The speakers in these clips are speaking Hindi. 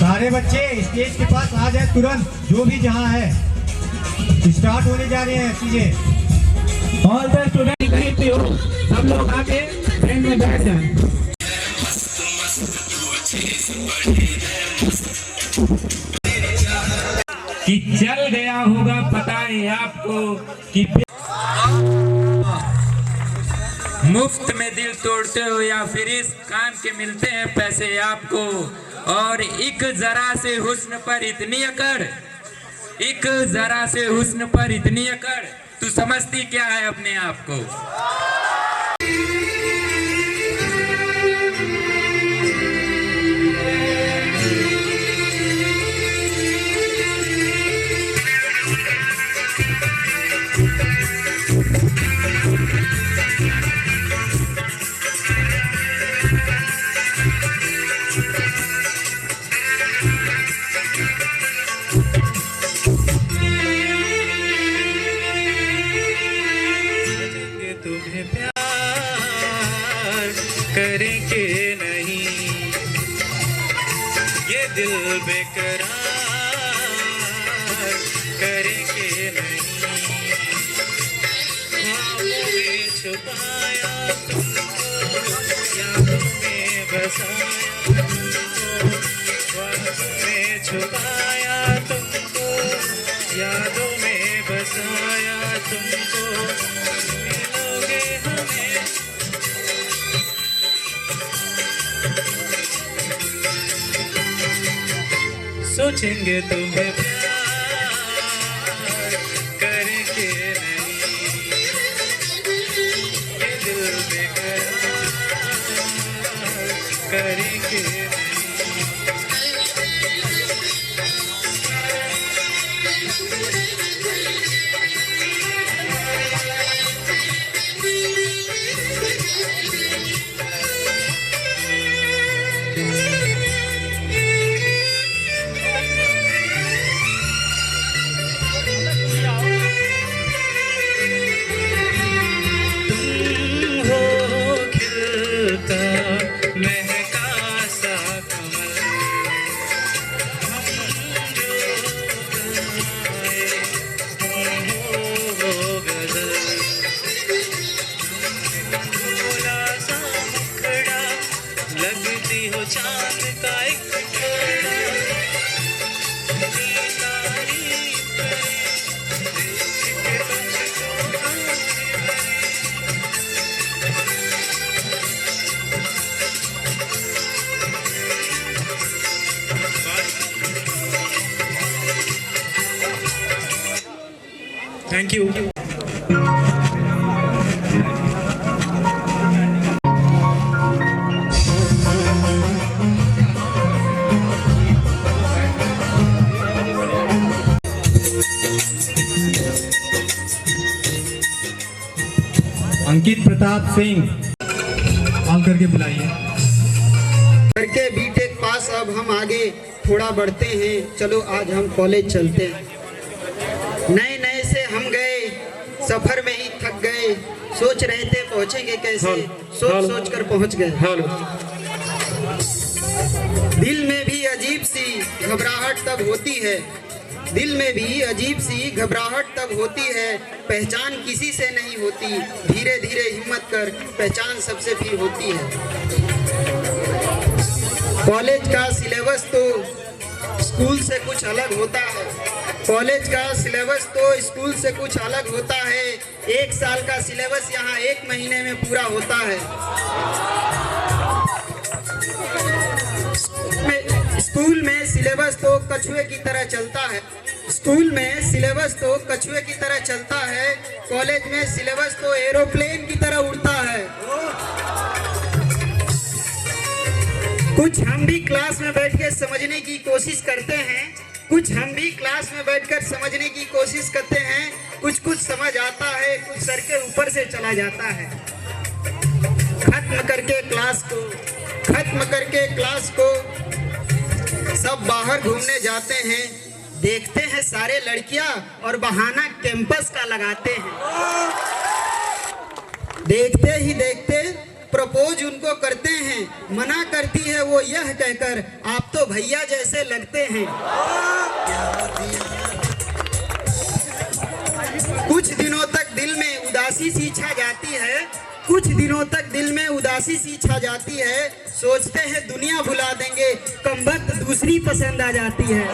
सारे बच्चे स्टेज के पास आ जाए तुरंत, जो भी जहाँ है। स्टार्ट होने जा रहे हैं चीजें। ऑल द स्टूडेंट खरीदते हो, सब लोग आके ट्रेन में बैठ जाएं। कि चल गया होगा पता है आपको कि मुफ्त में दिल तोड़ते हो या फिर इस काम के मिलते हैं पैसे आपको। और एक जरा से हुस्न पर इतनी अकड़, एक जरा से हुस्न पर इतनी अकड़, तू समझती क्या है अपने आप को। तुम्हें प्यार करेंगे नहीं, ये दिल बेकरार करेंगे नहीं। ख्वाबों में छुपाया तुमको, यादों में बसाया तुमको, ख्वाबों में छुपाया तुमको, यादों में बसाया तुमको। सोचेंगे तुम्हें प्यार करेंगे नहीं, ये दिल बेकरार करेंगे नहीं। लगती हो चांद का एक thank you. Ankit Pratap Singh call करके बुलाइए। करके बीटेक पास अब हम आगे थोड़ा बढ़ते हैं। चलो आज हम कॉलेज चलते हैं। नए नए से हम गए, सफर में ही थक गए, सोच रहे थे पहुंचेंगे कैसे, सोच सोच कर पहुंच गए। दिल में भी अजीब सी घबराहट तब होती है, दिल में भी अजीब सी घबराहट तब होती है, पहचान किसी से नहीं होती, धीरे धीरे हिम्मत कर पहचान सबसे भी होती है। कॉलेज का सिलेबस तो स्कूल से कुछ अलग होता है, कॉलेज का सिलेबस तो स्कूल से कुछ अलग होता है। एक साल का सिलेबस यहाँ एक महीने में पूरा होता है। स्कूल में सिलेबस तो कछुए की तरह चलता है, स्कूल में सिलेबस तो कछुए की तरह चलता है, कॉलेज में सिलेबस तो एरोप्लेन की तरह उड़ता है। कुछ हम भी क्लास में बैठ के समझने की कोशिश करते हैं, कुछ हम भी क्लास में बैठकर समझने की कोशिश करते हैं, कुछ कुछ समझ आता है, कुछ सर के ऊपर से चला जाता है। खत्म करके क्लास को सब बाहर घूमने जाते हैं, देखते हैं सारे लड़कियां और बहाना कैंपस का लगाते हैं। देखते ही देखते प्रपोज उनको करते हैं, मना करती है वो यह कहकर आप तो भैया जैसे लगते हैं। कुछ दिनों तक दिल में उदासी सी छा जाती है, कुछ दिनों तक दिल में उदासी सी छा जाती है, सोचते हैं दुनिया भुला देंगे, कमबख्त दूसरी पसंद आ जाती है।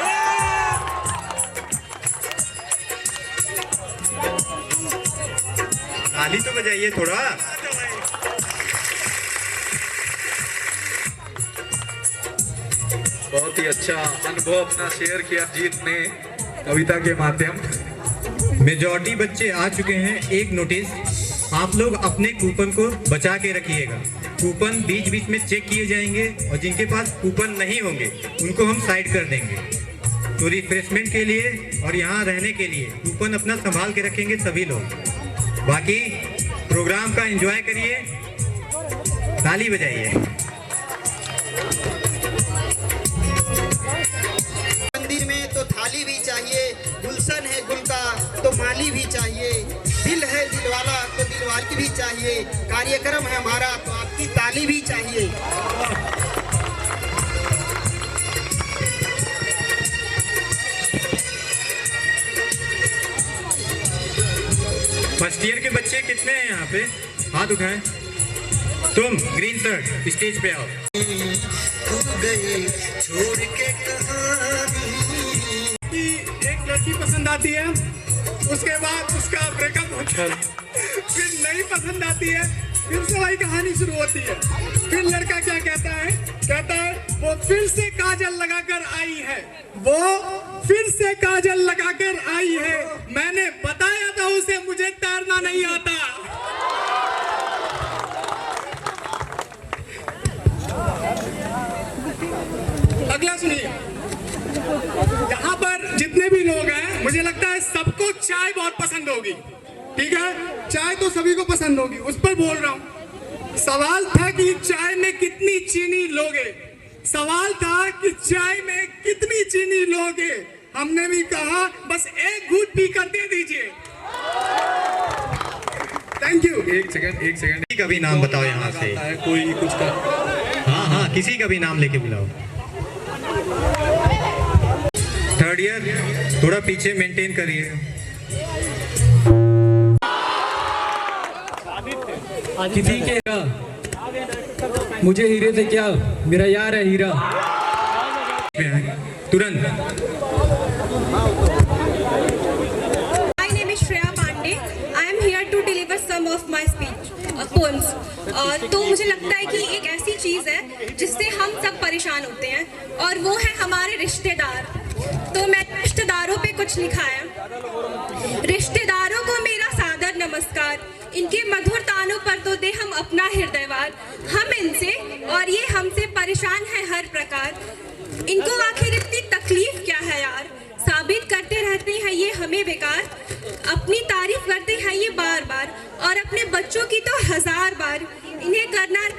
ताली तो बजाइए थोड़ा। बहुत ही अच्छा अनुभव अपना शेयर किया जीत ने कविता के माध्यम। मेजॉरिटी बच्चे आ चुके हैं। एक नोटिस, आप लोग अपने कूपन को बचा के रखिएगा। कूपन बीच बीच में चेक किए जाएंगे और जिनके पास कूपन नहीं होंगे उनको हम साइड कर देंगे। तो रिफ्रेशमेंट के लिए और यहाँ रहने के लिए कूपन अपना संभाल के रखेंगे सभी लोग। बाकी प्रोग्राम का एंजॉय करिए, ताली बजाइए। मंदिर में तो थाली भी चाहिए, गुलशन है गुल का तो माली भी चाहिए, दिल है दिल वाला तो दिलवाली भी चाहिए, कार्यक्रम है हमारा तो आपकी ताली भी चाहिए। फर्स्ट ईयर के बच्चे कितने हैं यहाँ पे? हाथ उठाएं। तुम ग्रीन शर्ट स्टेज पे आओ। एक लड़की पसंद आती है, उसके बाद उसका ब्रेकअप होता है, फिर नई पसंद आती है, फिर से वही कहानी शुरू होती है। फिर लड़का क्या कहता है वो फिर से काजल लगाकर आई है, वो फिर से काजल लगाकर आई है, मैंने बताया था उसे मुझे तैरना नहीं आता। अगला सुनिए। यहाँ पर जितने भी लोग हैं मुझे लगता है सबको चाय बहुत पसंद होगी, ठीक है? चाय तो सभी को पसंद होगी, उस पर बोल रहा हूँ। सवाल था कि चाय में कितनी चीनी लोगे, सवाल था कि चाय में कितनी चीनी लोगे। हमने भी कहा बस एक घूंट पी कर दे दीजिए। Thank you. एक सेकंड किसी का भी नाम बताओ यहाँ से। कोई कुछ का। हाँ, किसी का भी नाम लेके बुलाओ। थर्ड ईयर थोड़ा पीछे मेंटेन करिए। किसी के का मुझे हीरे से क्या, मेरा यार है हीरा। तुरंत। My name is Shreya Pandey. I am here to deliver some of my speech poems. तो मुझे लगता है कि एक ऐसी चीज़ है जिससे हम सब परेशान होते हैं और वो है हमारे रिश्तेदार। तो मैंने रिश्तेदारों पे कुछ लिखा है। रिश्तेदारों को मेरा सादर नमस्कार, इनके मधुर तानों पर तो दे हम अपना हृदयवार। हम इनसे और ये हमसे परेशान है हर प्रकार। इनको आखिर इतनी तकलीफ क्या है यार, साबित करते रहते हैं ये हमें बेकार। अपनी तारीफ करते हैं ये बार बार और अपने बच्चों की तो 1000 बार। इन्हें करना है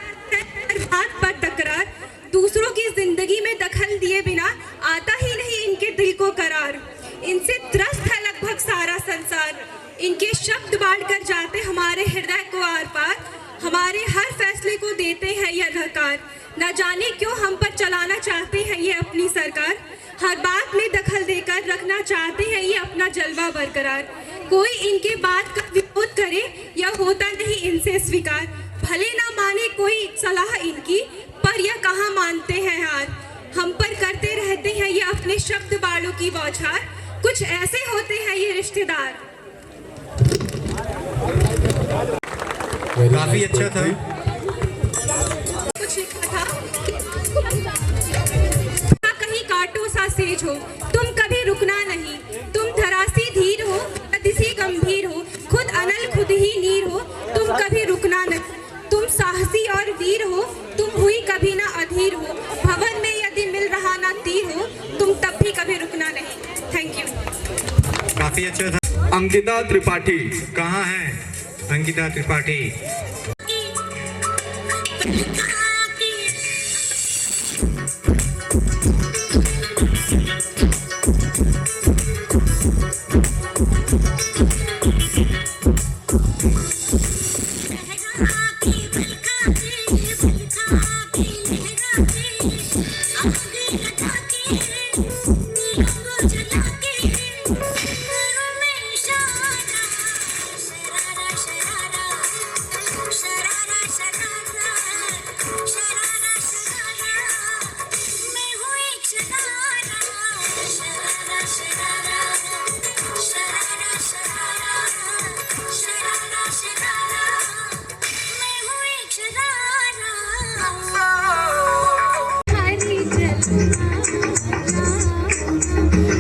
बात पर तकरार, दूसरों की जिंदगी में दखल दिए बिना आता ही नहीं इनके दिल को करार। इनसे त्रस्त है लगभग सारा संसार, इनके शब्द बांट कर जाते हमारे हृदय को आर पार। हमारे हर फैसले को देते हैं ये अधिकार, न जाने क्यों हम पर चलाना चाहते हैं ये अपनी सरकार। हर बात में दखल देकर रखना चाहते हैं ये अपना जलवा बरकरार। कोई इनके बात का विरोध करे या होता नहीं इनसे स्वीकार। भले ना माने कोई सलाह इनकी, पर यह कहाँ मानते हैं हार। हम पर करते रहते हैं ये अपने शब्द बाड़ों की बौछार। कुछ ऐसे होते हैं ये रिश्तेदार। काफी अच्छा था। कुछ लिखा था कहीं कांटों सा सेज हो, तुम कभी रुकना नहीं। तुम धरासी धीर हो, अतिशी गंभीर हो, खुद अनल खुद ही नीर हो, तुम कभी रुकना नहीं। तुम साहसी और वीर हो, तुम हुई कभी ना अधीर हो। भवन में यदि मिल रहा ना तीर हो, तुम तब भी कभी रुकना नहीं। Thank you. काफी अच्छा था। अंकिता त्रिपाठी। कहाँ है अंकिता त्रिपाठी? की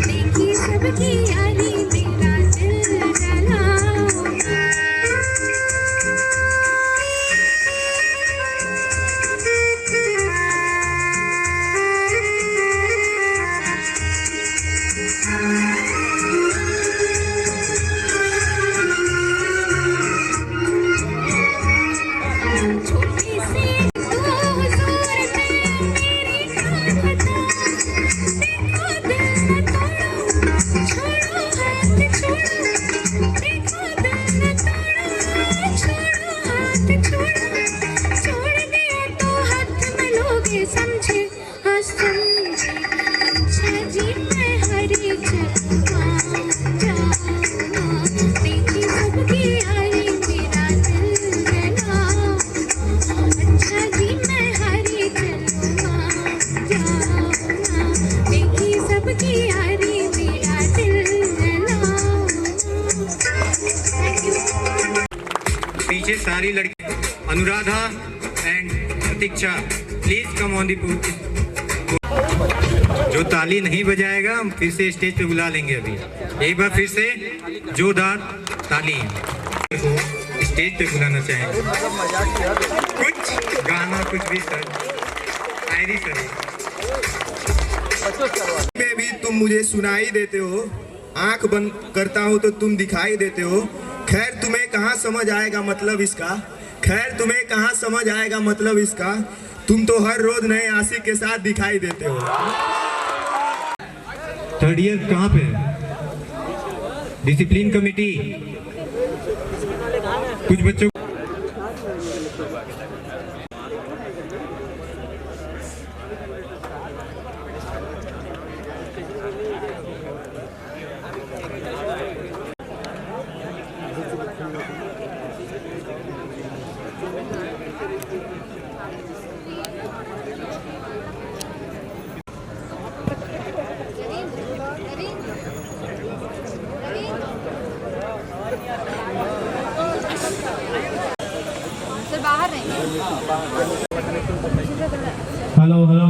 देखी सबकी यारी मेरा दिल जला छोटी सी तू हुजूर में मेरी ताकत देखो दिल न तोड़ो छोड़ो हाथ छोड़ो देखो दिल न तोड़ो छोड़ो हाथ छोड़ो छोड़ दिया तो हाथ में लोगे समझे हाँ समझे अच्छा जी मैं हरी चलवा जाऊँ देखी सबकी यारी मेरा दिल जला अच्छा जी मैं हरी चलवा जाऊँ देखी सबकी यारी मेरा दिल जला थैंक यू पीछे सारी लड़की Anuradha and Pratiksha please come on the pool. जो ताली नहीं बजाएगा हम फिर से स्टेज पे बुला लेंगे। अभी एक बार फिर से जोरदार ताली को स्टेज पे बुलाना चाहेंगे। कुछ गाना कुछ भी सर शायरी सर में भी तुम मुझे सुनाई देते हो, आंख बंद करता हूँ तो तुम दिखाई देते हो। खैर तुम्हें कहाँ समझ आएगा मतलब इसका, खैर तुम्हें कहाँ समझ आएगा मतलब इसका, तुम तो हर रोज नए आशिक के साथ दिखाई देते हो। थर्ड ईयर कहाँ पे है? डिसिप्लिन कमेटी कुछ बच्चों सर बाहर रहेंगे हेलो हेलो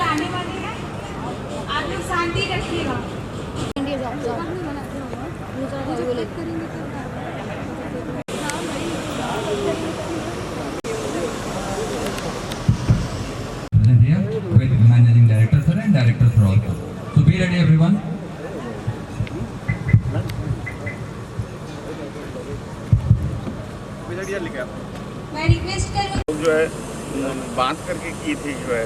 आने वाले हैं आप लोग शांति रखिएगा Here with managing director sir and director sir also. So be ready everyone. मैं रिक्वेस्ट करूँ जो है बांध करके की थी जो है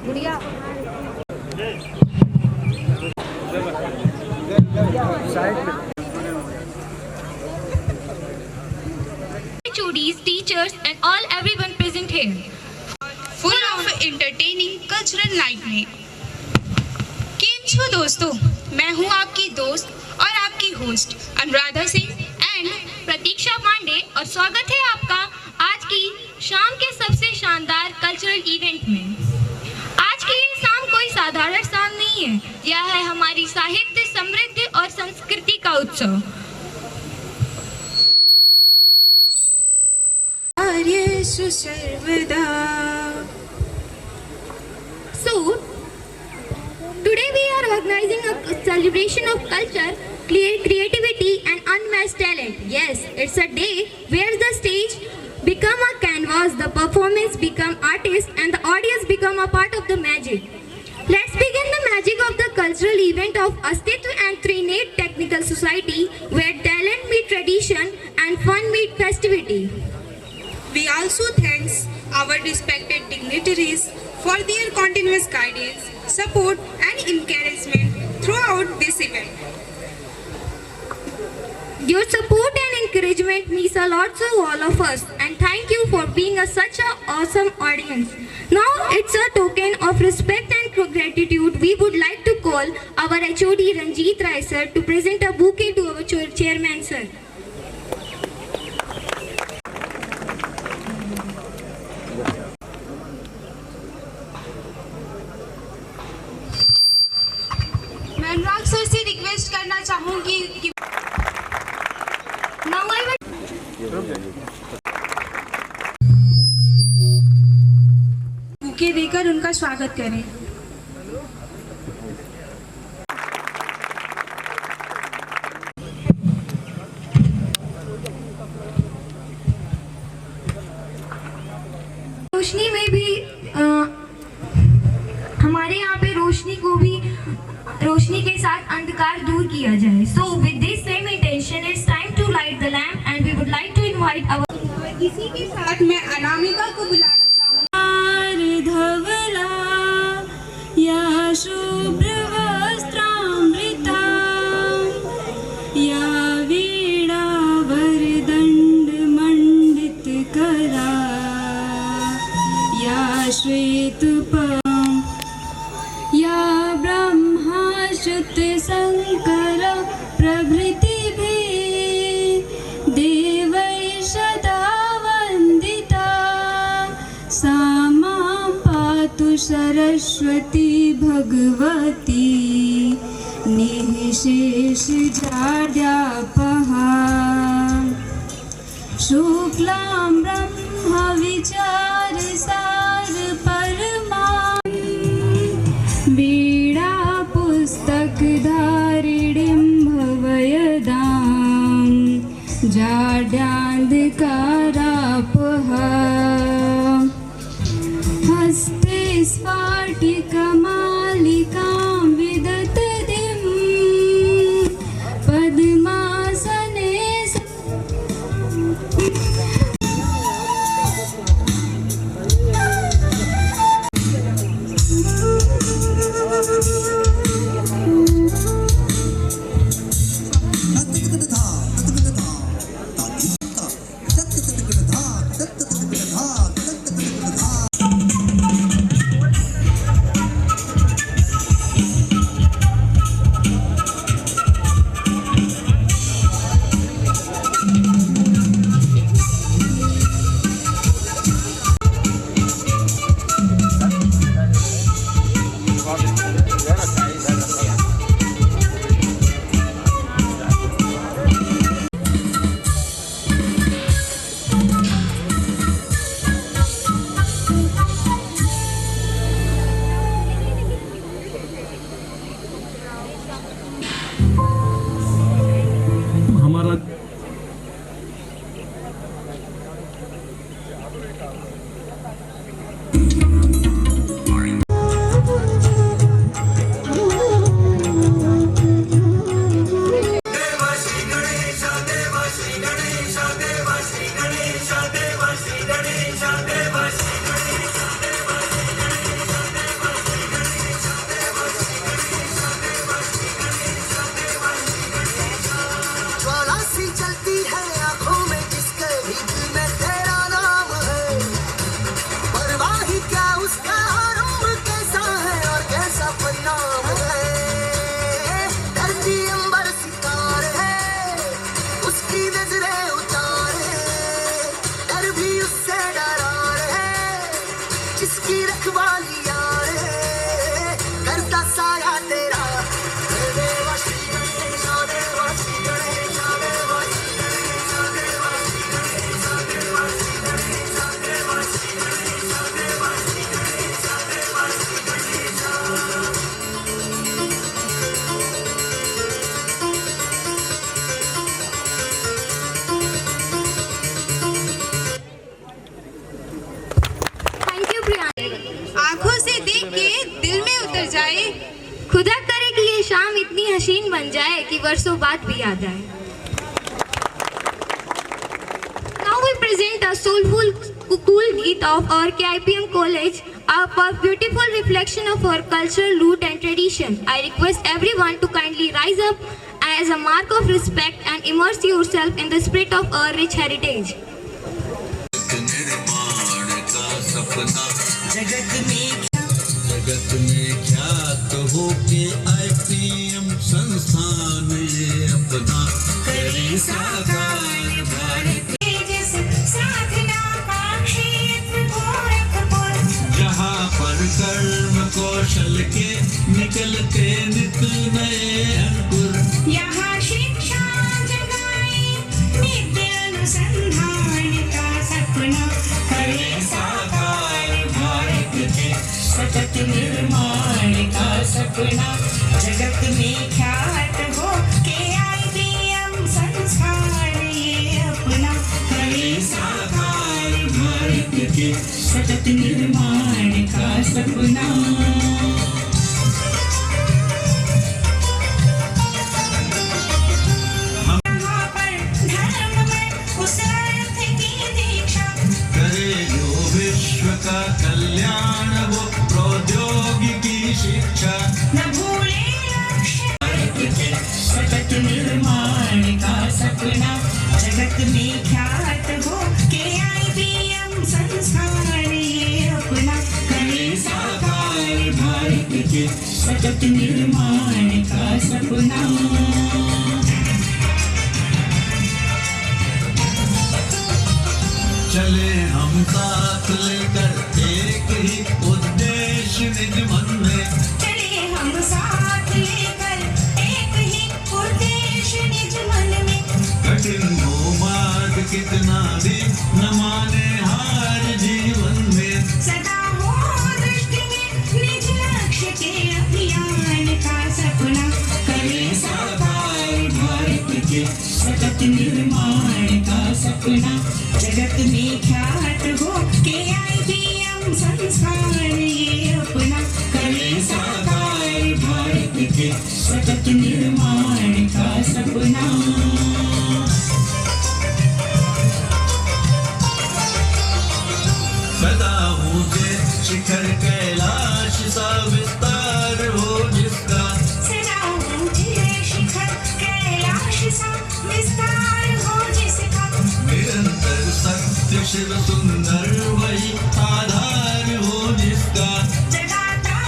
गुड़िया HODs, teachers and all everyone present here. Full of entertaining cultural night में केम छो दोस्तों, मैं हूँ आपकी दोस्त और आपकी होस्ट अनुराधा सिंह एंड प्रतीक्षा पांडे और स्वागत है आपका आज की शाम के सबसे शानदार कल्चरल इवेंट में। आज की ये शाम कोई साधारण शाम नहीं है, यह है हमारी साहित्य समृद्धि और संस्कृति का उत्सव। आर्येषु सर्वदा। So, today we are organizing a celebration of culture, creativity and unmatched talent. Yes, it's a day where the stage become a canvas, the performance become artist and the audience become a part of the magic. Let's begin the magic of the cultural event of Astitva and Trinate Technical Society, where talent meet tradition tradition and fun meet festivity. We also thanks our respected dignitaries for their continuous guidance, support and encouragement throughout this event. Your support and encouragement means a lot to all of us, and thank you for being such an awesome audience. Now it's a token of respect and gratitude. We would like to call our HOD Ranjit Rai sir to present a bouquet to our chairman sir. मैं अनुराग सर से रिक्वेस्ट करना चाहूंगी कि Now I will बुके देकर उनका स्वागत करें। रोशनी में भी हमारे यहाँ पे रोशनी को भी रोशनी के साथ अंधकार दूर किया जाए. So with this same intention, it's time to light the lamp, and we would like to invite our. इसी के साथ मैं अनामिका को बुलाना चाहूँगी। धवला या शुभ्र वस्त्रामृता या वीणा वरदंड मंडित करा या श्वेत या ब्रह्माच्युत शंकर प्रभृति भी देवै सदा वंदिता सा मां पातु सरस्वती भगवती निःशेष जाड्यापहा शुक्लां ब्रह्म विचार सार परमा वीणा पुस्तक धारिणीं भवयदां जाड्यान्धकारापहा हस्ते स्फाटिकमालिकां विदधतीं पद्मासने आंखों से देख के दिल में उतर जाए। खुदा करे कि ये शाम इतनी हसीन बन जाए कि वर्षों बाद भी याद आए. the soulful cool beat of our KIPM college, a beautiful reflection of our cultural root and tradition. I request everyone to kindly rise up as a mark of respect and immerse yourself in the spirit of our rich heritage. जगत में ख्यात हो के IPM संस्थान ये अपना करे साकार भारत साधना का क्षेत्र गोरखपुर, जहाँ पर कर्म कौशल के निकलते नित नए अंकुर, यहाँ शिक्षा जगाए नित्य अनुसंधान का सपना करे साकार भारत के सतत निर्माण का सपना, जगत में ख्यात हो के IPM संस्थान ये अपना करे साकार भारत के सतत निर्माण का सपना। का कल्याण वो प्रौद्योगिकी शिक्षा न भूले लक्ष्य सतत निर्माण का सपना, जगत में ख्यात हो के IPM संस्थान ये अपना करे साकार भारत के सतत निर्माण का सपना। चले हम साथ लेकर एक ही उद्देश्य निज मन में, चले हम साथ लेकर एक ही उद्देश्य निज मन में, कठिन हो मार्ग कितना भी न माने हार जीवन में, सदा हो दृष्टि में निज लक्ष्य के अभियान का सपना करे साकार भारत के सतत निर्माण का सपना, जगत में ख्यात हो के IPM संस्थान ये अपना करे साकार भारत के सतत निर्माण का सपना। सदा ऊंचे शिखर कैलाश सा विस्तार हो जिसका, सदा ऊंचे शिखर कैलाश सा विस्तार हो जिसका, निरंतर सत्य शिव सुंदर वही आधार हो जिसका, जगाता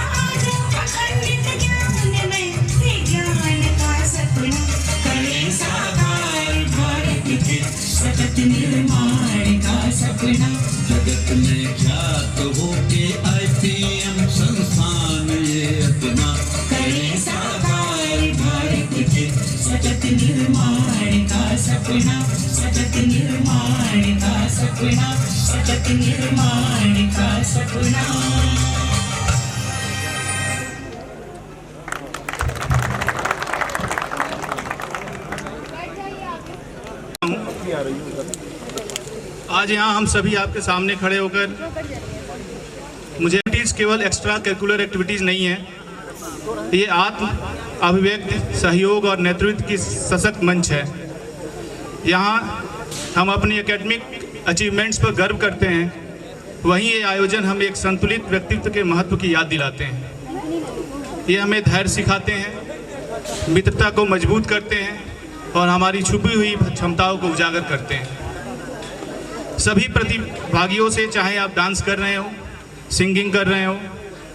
जो अखंडित ज्ञान में विज्ञान का सपना करे साकार भारत के सतत निर्माण का सपना, जगत में ख्यात हो के IPM संस्थान ये अपना करे साकार भारत के सतत निर्माण का सपना, सतत निर्माण का सपना, सतत निर्माण का सपना। आज यहाँ हम सभी आपके सामने खड़े होकर, मुझे केवल एक्स्ट्रा करिकुलर एक्टिविटीज नहीं है, ये आत्म अभिव्यक्ति सहयोग और नेतृत्व की सशक्त मंच है। यहाँ हम अपनी एकेडमिक अचीवमेंट्स पर गर्व करते हैं, वहीं ये आयोजन हमें एक संतुलित व्यक्तित्व के महत्व की याद दिलाते हैं। ये हमें धैर्य सिखाते हैं, मित्रता को मजबूत करते हैं और हमारी छुपी हुई क्षमताओं को उजागर करते हैं। सभी प्रतिभागियों से, चाहे आप डांस कर रहे हो, सिंगिंग कर रहे हो,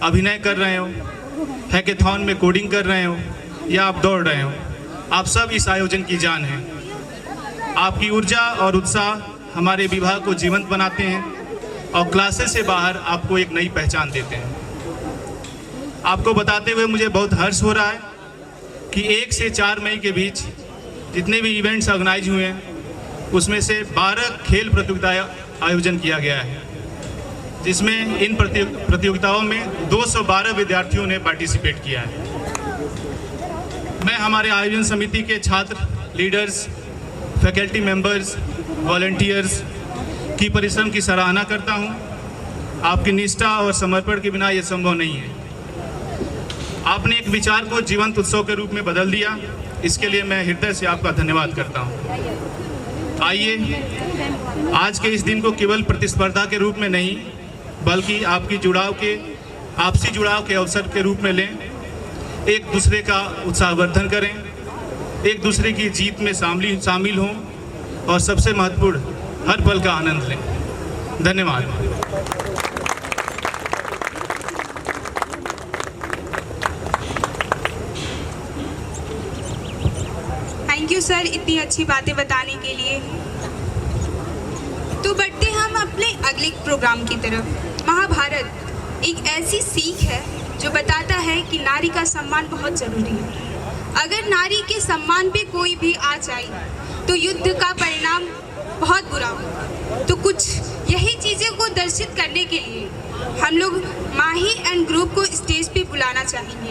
अभिनय कर रहे हो, हैकेथॉन में कोडिंग कर रहे हो या आप दौड़ रहे हो, आप सब इस आयोजन की जान हैं। आपकी ऊर्जा और उत्साह हमारे विभाग को जीवंत बनाते हैं और क्लासेस से बाहर आपको एक नई पहचान देते हैं। आपको बताते हुए मुझे बहुत हर्ष हो रहा है कि 1 से 4 मई के बीच जितने भी इवेंट्स ऑर्गेनाइज हुए हैं उसमें से 12 खेल प्रतियोगिताएं आयोजन किया गया है, जिसमें इन प्रतियोगिताओं में 212 विद्यार्थियों ने पार्टिसिपेट किया है। मैं हमारे आयोजन समिति के छात्र, लीडर्स, फैकल्टी मेंबर्स, वॉलंटियर्स की परिश्रम की सराहना करता हूं। आपकी निष्ठा और समर्पण के बिना यह संभव नहीं है। आपने एक विचार को जीवंत उत्सव के रूप में बदल दिया, इसके लिए मैं हृदय से आपका धन्यवाद करता हूं। आइए आज के इस दिन को केवल प्रतिस्पर्धा के रूप में नहीं बल्कि आपसी जुड़ाव के अवसर के रूप में लें। एक दूसरे का उत्साहवर्धन करें, एक दूसरे की जीत में शामिल हों और सबसे महत्वपूर्ण हर पल का आनंद लें। धन्यवाद। थैंक यू सर इतनी अच्छी बातें बताने के लिए। तो बढ़ते हम अपने अगले प्रोग्राम की तरफ। महाभारत एक ऐसी सीख है जो बताता है कि नारी का सम्मान बहुत जरूरी है। अगर नारी के सम्मान पे कोई भी आ जाए तो युद्ध का परिणाम बहुत बुरा हो। तो कुछ यही चीज़ें को दर्शित करने के लिए हम लोग माही एंड ग्रुप को स्टेज पे बुलाना चाहेंगे।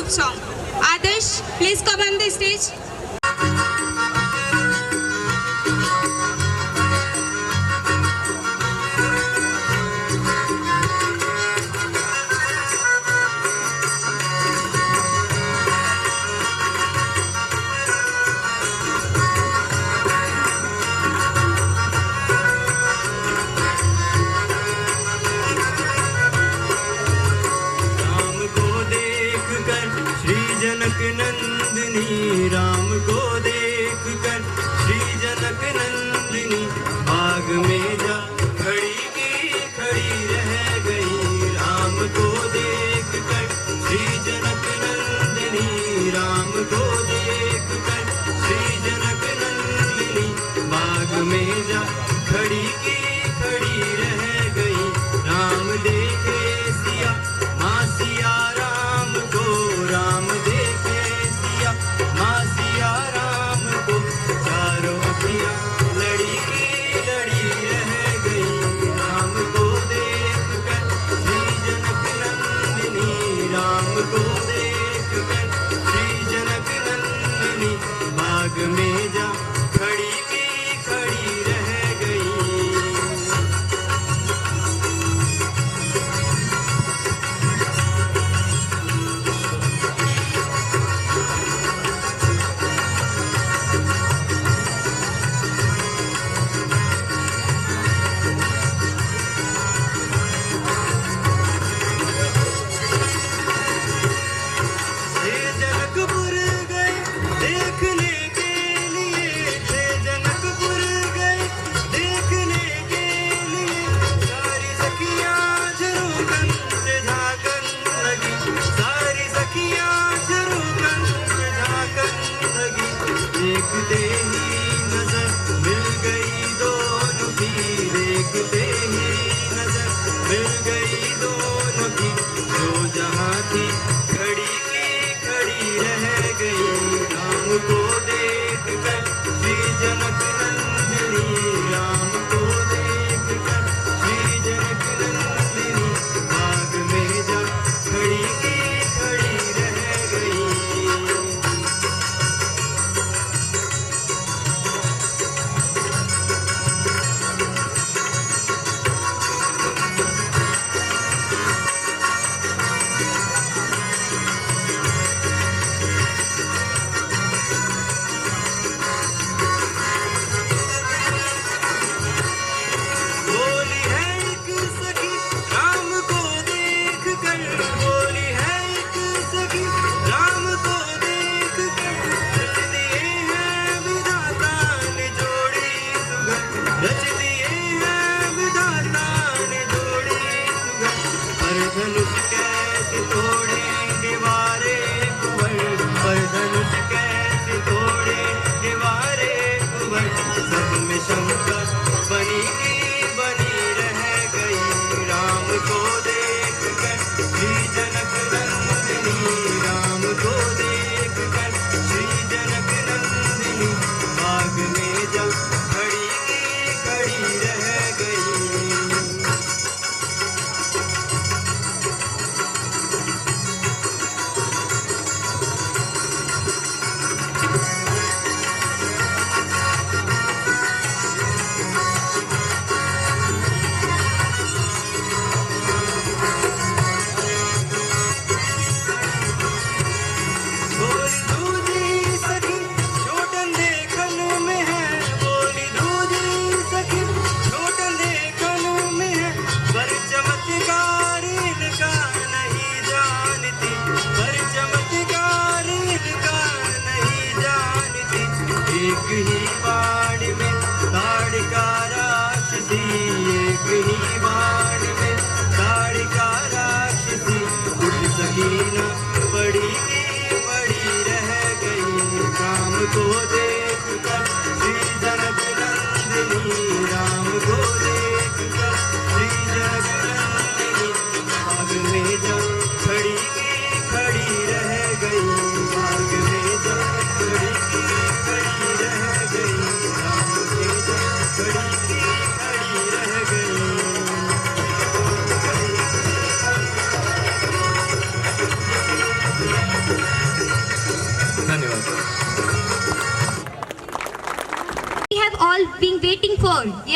Song. Adarsh, please come on the stage. Ram को देख कर श्री जनक नंदिनी बाग में जा खड़ी की खड़ी रह गई। राम को देख कर श्री जनक नंदिनी राम को देख कर श्री जनक नंदिनी बाग में जा खड़ी की खड़ी रह गई। राम देखे सिया माँ सिया राम को, राम देखे सिया माँ सिया राम को, चारों अखियाँ लड़ी की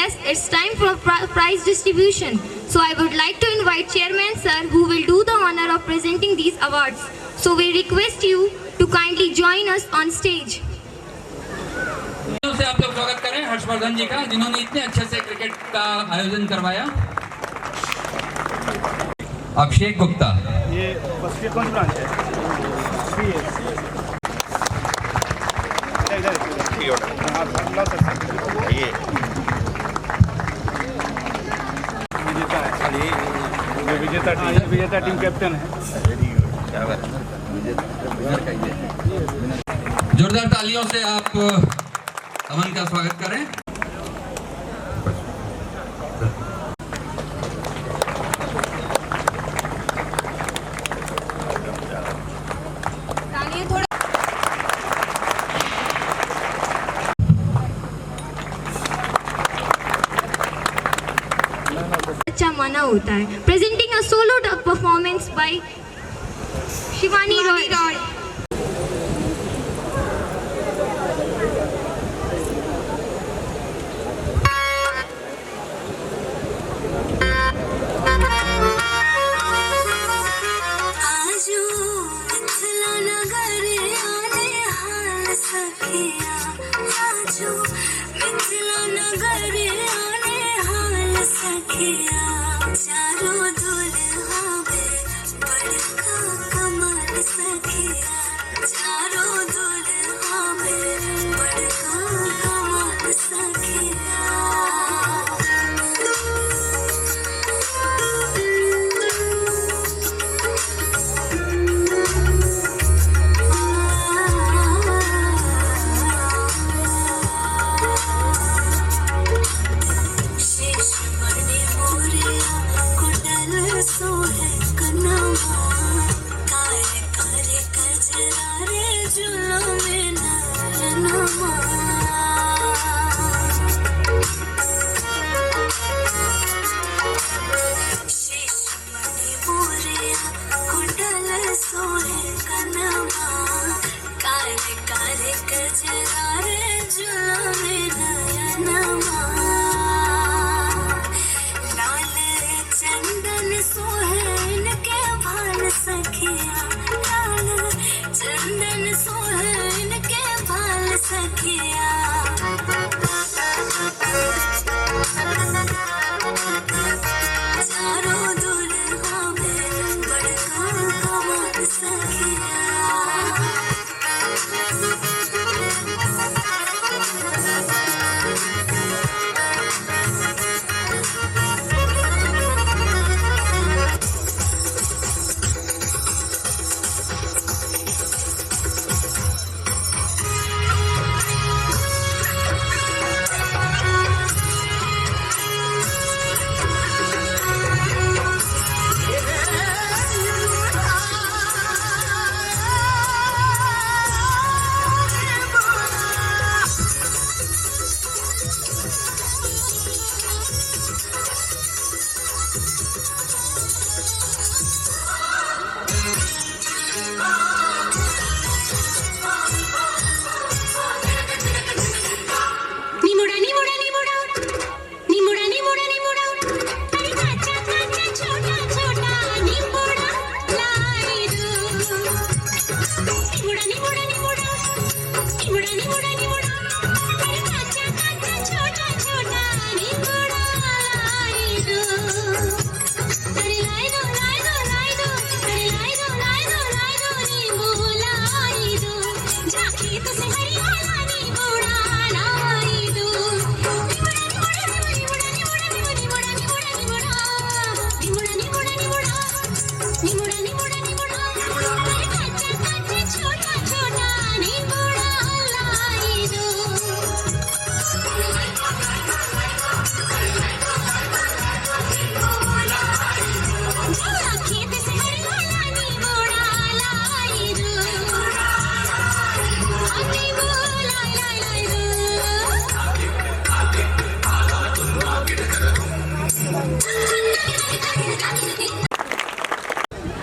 yes, it's time for prize distribution. So I would like to invite Chairman Sir, who will do the honor of presenting these awards. So we request you to kindly join us on stage. से आप लोग स्वागत करें हर्षवर्धन जी का, जिन्होंने इतने अच्छे से क्रिकेट का आयोजन करवाया। अभिषेक गुप्ता। ये बस के कौन ब्रांच है? ये विजेता टीम कैप्टन है। जोरदार तालियों से आप अमन का स्वागत करें। अच्छा माना होता है। Presenting a solo performance by Shivani Roy.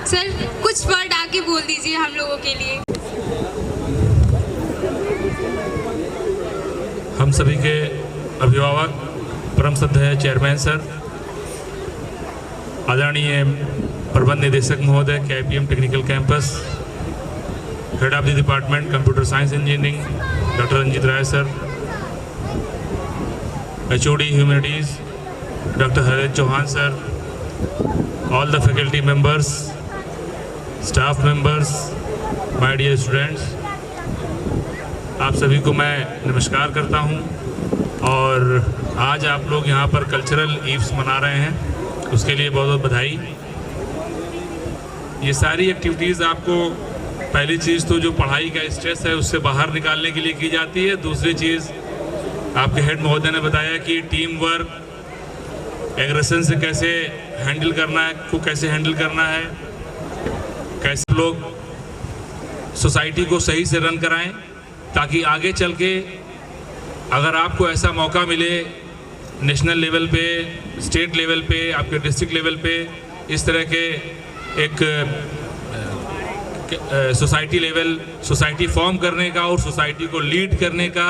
Sir कुछ वर्ड आगे बोल दीजिए हम लोगों के लिए। हम सभी के अभिभावक, परम श्रद्धेय चेयरमैन सर, आदरणीय प्रबंध निदेशक महोदय KIPM technical campus, head of the department computer science engineering doctor Ranjeet Rai sir, HOD humanities doctor Harit Chauhan sir, all the faculty members, staff members, my dear students, आप सभी को मैं नमस्कार करता हूं। और आज आप लोग यहां पर कल्चरल इव्स मना रहे हैं, उसके लिए बहुत बहुत बधाई। ये सारी एक्टिविटीज़ आपको पहली चीज़ तो जो पढ़ाई का स्ट्रेस है उससे बाहर निकालने के लिए की जाती है। दूसरी चीज़ आपके हेड महोदय ने बताया कि टीम वर्क, एग्रेशन से कैसे हैंडल करना है, को कैसे हैंडल करना है, कैसे लोग सोसाइटी को सही से रन कराएं, ताकि आगे चल के अगर आपको ऐसा मौका मिले नेशनल लेवल पे, स्टेट लेवल पे, आपके डिस्ट्रिक्ट लेवल पे इस तरह के एक सोसाइटी फॉर्म करने का और सोसाइटी को लीड करने का,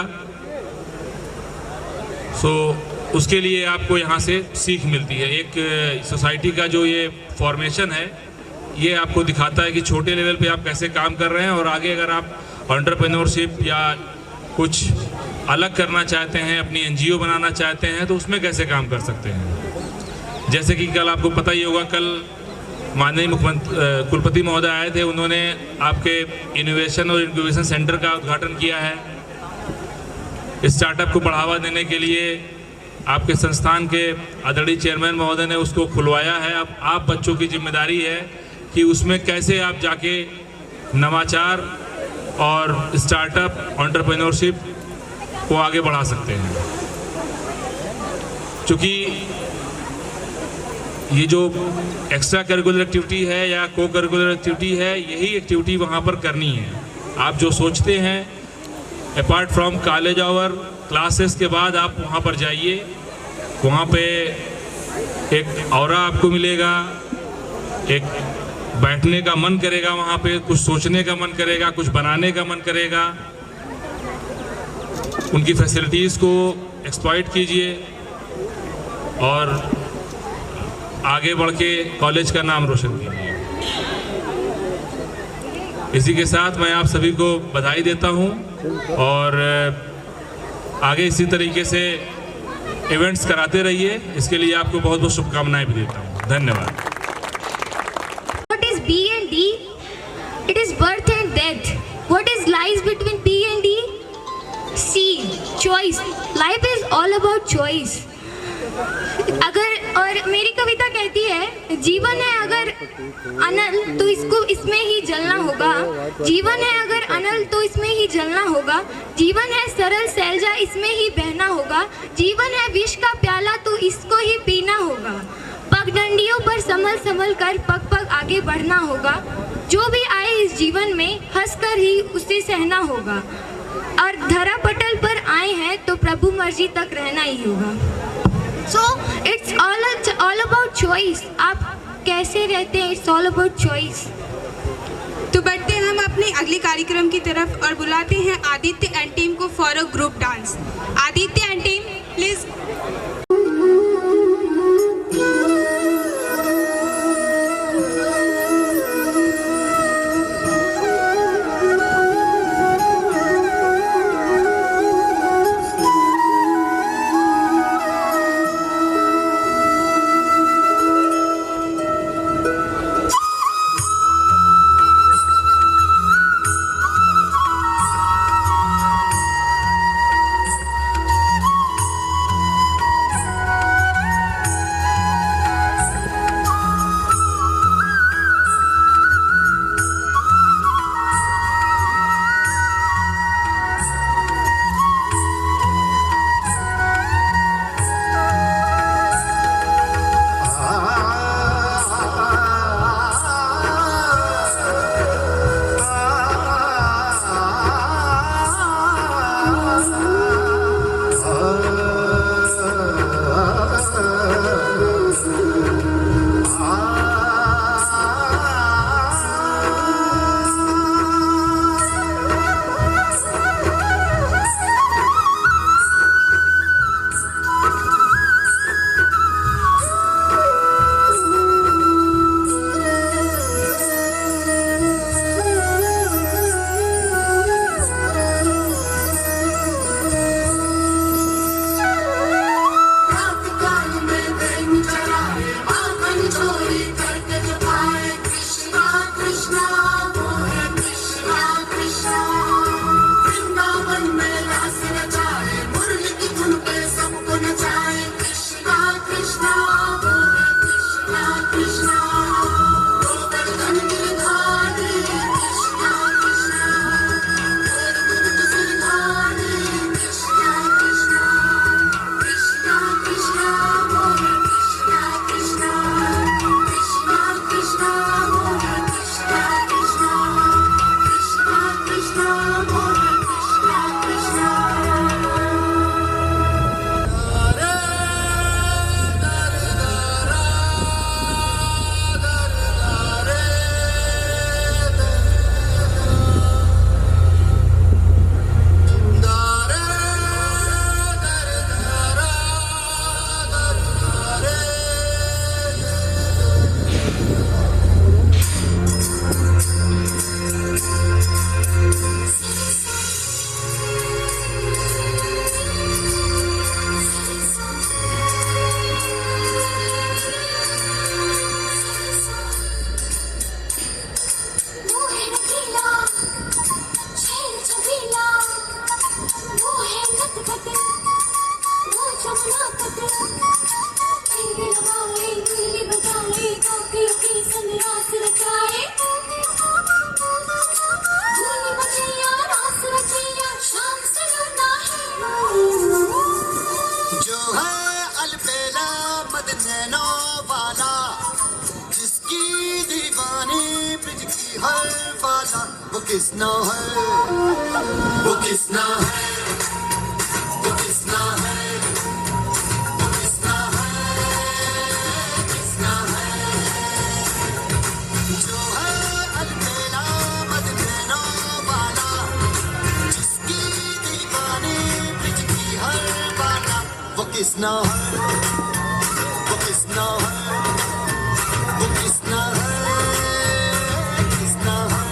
सो उसके लिए आपको यहाँ से सीख मिलती है। एक सोसाइटी का जो ये फॉर्मेशन है ये आपको दिखाता है कि छोटे लेवल पे आप कैसे काम कर रहे हैं और आगे अगर आप एंटरप्रेन्योरशिप या कुछ अलग करना चाहते हैं, अपनी NGO बनाना चाहते हैं, तो उसमें कैसे काम कर सकते हैं। जैसे कि कल आपको पता ही होगा, कल माननीय मुख्यमंत्री कुलपति महोदय आए थे, उन्होंने आपके इनोवेशन और इंक्यूबेशन सेंटर का उद्घाटन किया है। स्टार्टअप को बढ़ावा देने के लिए आपके संस्थान के आदरणीय चेयरमैन महोदय ने उसको खुलवाया है। अब आप बच्चों की जिम्मेदारी है कि उसमें कैसे आप जाके नवाचार और स्टार्टअप, एंटरप्रेन्योरशिप को आगे बढ़ा सकते हैं। क्योंकि ये जो एक्स्ट्रा करिकुलर एक्टिविटी है या को करिकुलर एक्टिविटी है, यही एक्टिविटी वहाँ पर करनी है। आप जो सोचते हैं apart from college our classes के बाद आप वहाँ पर जाइए, वहाँ पे एक ऑरा आपको मिलेगा, एक बैठने का मन करेगा, वहाँ पे कुछ सोचने का मन करेगा, कुछ बनाने का मन करेगा। उनकी फैसिलिटीज़ को एक्सप्लॉइट कीजिए और आगे बढ़ के कॉलेज का नाम रोशन कीजिए। इसी के साथ मैं आप सभी को बधाई देता हूँ और आगे इसी तरीके से इवेंट्स कराते रहिए। इसके लिए आपको बहुत बहुत शुभकामनाएं भी देता हूँ। धन्यवाद। What is B and D? It is birth and death. What is lies between B and D? C. Choice. Life is all about choice. और मेरी कविता कहती है, जीवन है अगर अनल तो इसको इसमें ही जलना होगा। जीवन है अगर अनल तो इसमें ही जलना होगा। जीवन है सरल सैलजा, इसमें ही बहना होगा। जीवन है विष का प्याला, तो इसको ही पीना होगा। पगडंडियों पर संभल संभल कर पग पग आगे बढ़ना होगा। जो भी आए इस जीवन में हंसकर ही उसे सहना होगा। और धरा पटल पर आए हैं तो प्रभु मर्जी तक रहना ही होगा। So it's all about choice. आप कैसे रहते हैं, it's all about choice. तो बढ़ते हैं हम अपने अगले कार्यक्रम की तरफ और बुलाते हैं आदित्य एंड टीम को for a group dance. Aditya and team please. मद नैनो वाला, जिसकी दीवानी ब्रिज की हर वाला, वो किसना है, वो किसना है, वो किसना है, वो किसना है, किसना है, जो है अलबेला मद नैनो वाला, जिसकी दीवानी ब्रिज की हर वाला, वो किसना है, वो किसना है, वो किसना है, किसना है।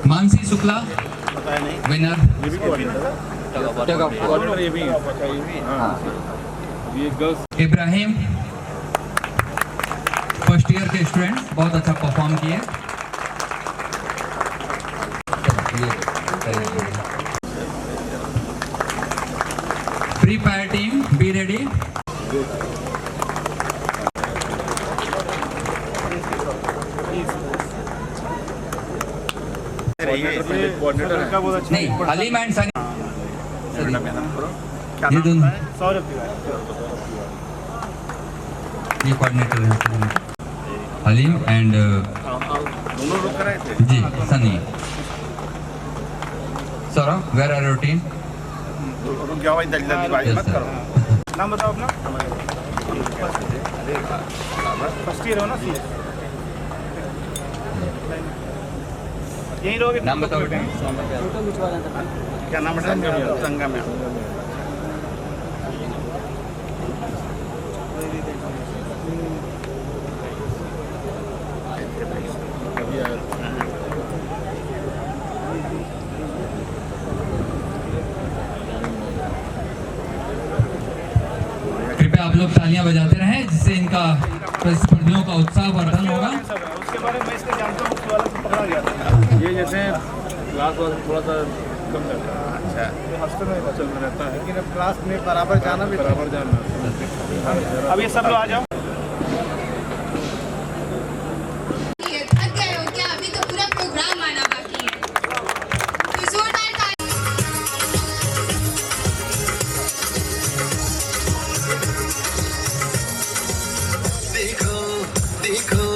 Mansi Shukla winner. Ibrahim first year के स्टूडेंट, बहुत अच्छा परफॉर्म किए। Free Fire team be ready. नहीं, हलीम एंड सनी, ये दोनों, ये कोऑर्डिनेटर हैं, Haleem and ji Sunny. Saurabh, where are your team? रुक जाओ भाई, जल्दी मत करो। नाम बताओ अपना। फर्स्ट ईयर हो ना? यहीं रहोगे? नाम बताओ बेटा। क्या नाम है? संगम है। कृपया आप लोग तालियां बजाते रहें, जिससे इनका प्रतिस्पर्धियों का उत्साह वर्धन होगा। उसके बारे में मैं इसलिए जानता हूँ, उसके वाला से पकड़ा गया था। ये जैसे क्लास वाला थोड़ा सा कम रहता है। अच्छा, हॉस्टल में चल में रहता है, लेकिन अब क्लास में बराबर जाना भी, बराबर जाना। अब ये सब लोग आ जाओ। थक गए हो क्या? अभी तो पूरा प्रोग्राम आना बाकी है। तो जोरदार देखो देखो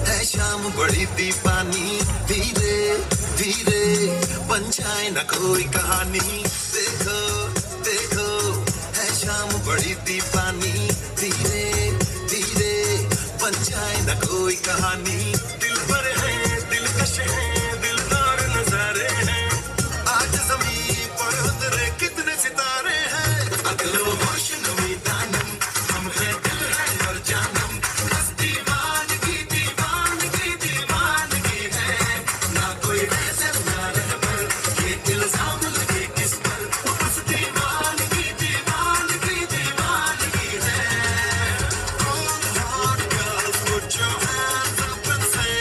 है शाम बड़ी दीवानी, धीरे धीरे बन जाए न कोई कहानी। देखो देखो है शाम बड़ी दीवानी, धीरे धीरे बन जाए न कोई कहानी। दिल पर है दिलकश है, दिलदार नजारे हैं, आज ज़मीन पर उतरे कितने सितारे हैं। अगलो होश नमी दानम, हम है दिल है और जानम, बस दीवानगी दीवानगी दीवानगी है। ना कोई वैसे ना रहबर, ये इल्जाम लगे किस पर, बस दीवानगी दीवानगी दीवानगी है। All the hot girls put your hands up and say,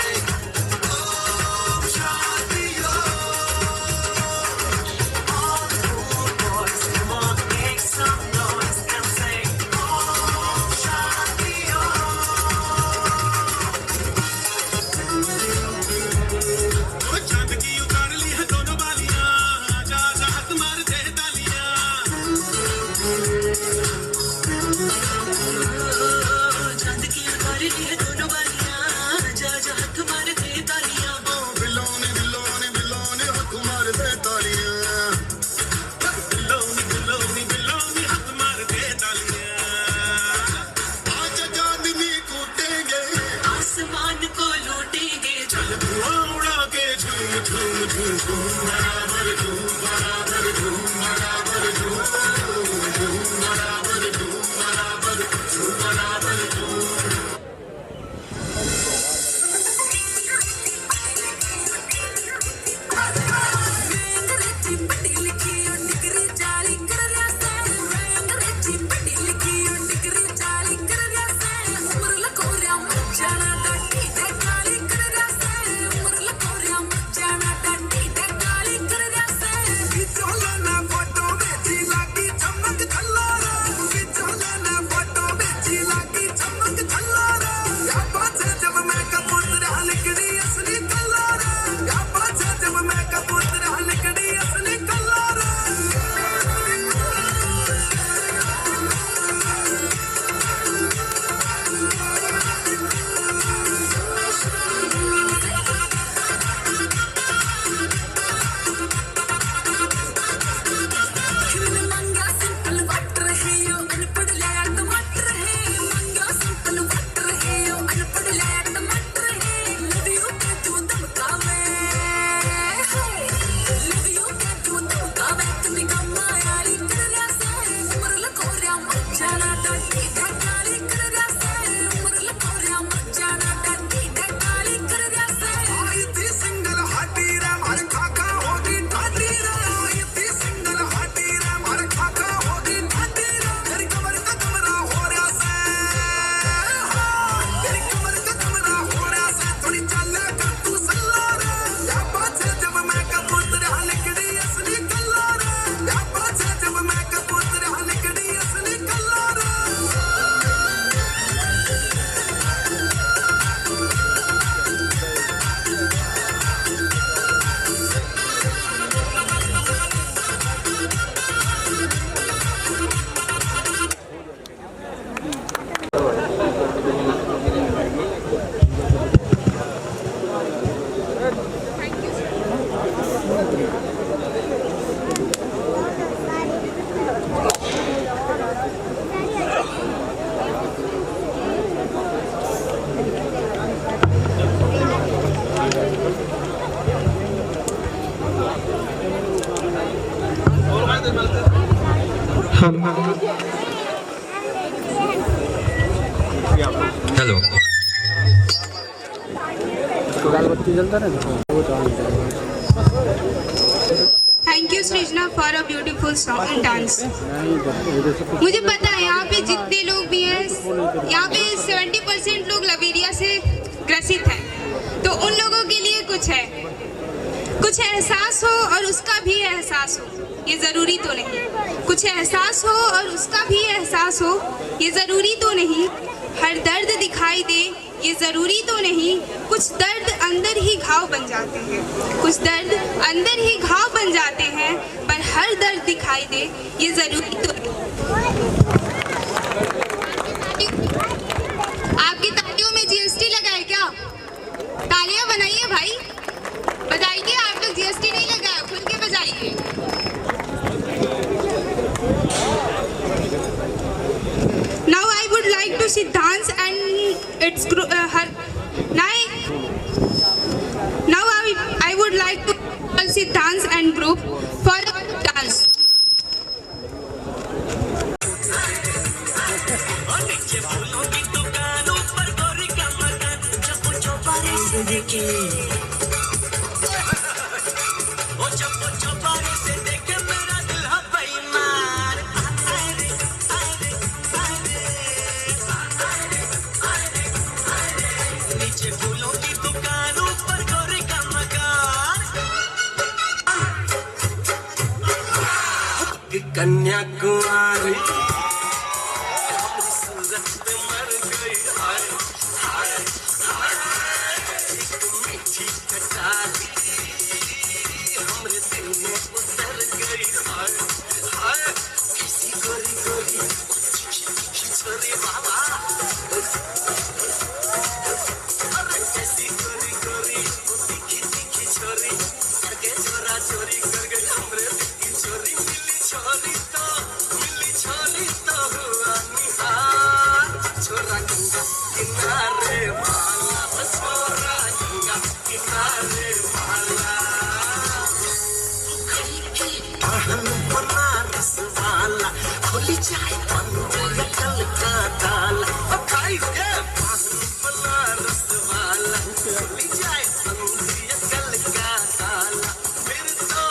oh Shaadiyo. All the cool boys, come on, make some noise and say, oh Shaadiyo. ओ चांद की उतार ली है दोनों बालियां, आजा आजा हाथ मार दे तालियां। चांद की उतार ली है दोनों बालियां, आजा आजा हाथ मार दे तालियां। बिलोने बिलोने बिलोने हाथ मार दे तालियां। बिलोने बिलोने बिलोने हाथ मार दे तालियां। आज चांदनी कूटेंगे, आसमान को लूटेंगे, चल धुआं उड़ा के झूम झूम झूम झूम बराबर झूम बराबर झूम बराबर झूम झूम बराबर झूम बराबर झूम बराबर hello. Thank you Srijana for a beautiful song and dance. मुझे पता है यहाँ पे जितने लोग भी हैं, यहाँ पे 70% लोग लवेरिया से ग्रसित हैं, तो उन लोगों के लिए कुछ एहसास हो और उसका भी एहसास हो, ये ज़रूरी तो नहीं। कुछ एहसास हो और उसका भी एहसास हो, ये ज़रूरी तो नहीं। हर दर्द दिखाई दे, ये ज़रूरी तो नहीं। कुछ दर्द अंदर ही घाव बन जाते हैं, कुछ दर्द अंदर ही घाव बन जाते हैं, पर हर दर्द दिखाई दे, ये ज़रूरी तो नहीं। आपकी तालियों में जीएसटी लगा है क्या? तालियां बनाइए भाई, बजाइए। आप लोग जीएसटी नहीं लगाया, खुल के बजाइए। Now I would like to Siddhant and its group. Now I would like to call Siddhant and group for a dance. Kanyakumari सूरत पे मर गई, हाय हाय हाय, एक मीठी कटारी हमरे दिल में उतर गई, हाय हाय, किसी गोरी गोरी छोरी बाबा, अरे कैसी गोरी गोरी तीखी तीखी छोरी करके चोरा चोरी कर गई हमरे दिल की चोरी। मिली छोरी तो हुआ निहार, छोरा गंगा किनारे वाला, छोरा गंगा किनारे वाला, बहन बनारस वाला, खुली जाए बंद कल का ताला, खाई के बहन बनारस वाला, खुली जाए बंद कल का ताला, फिर तो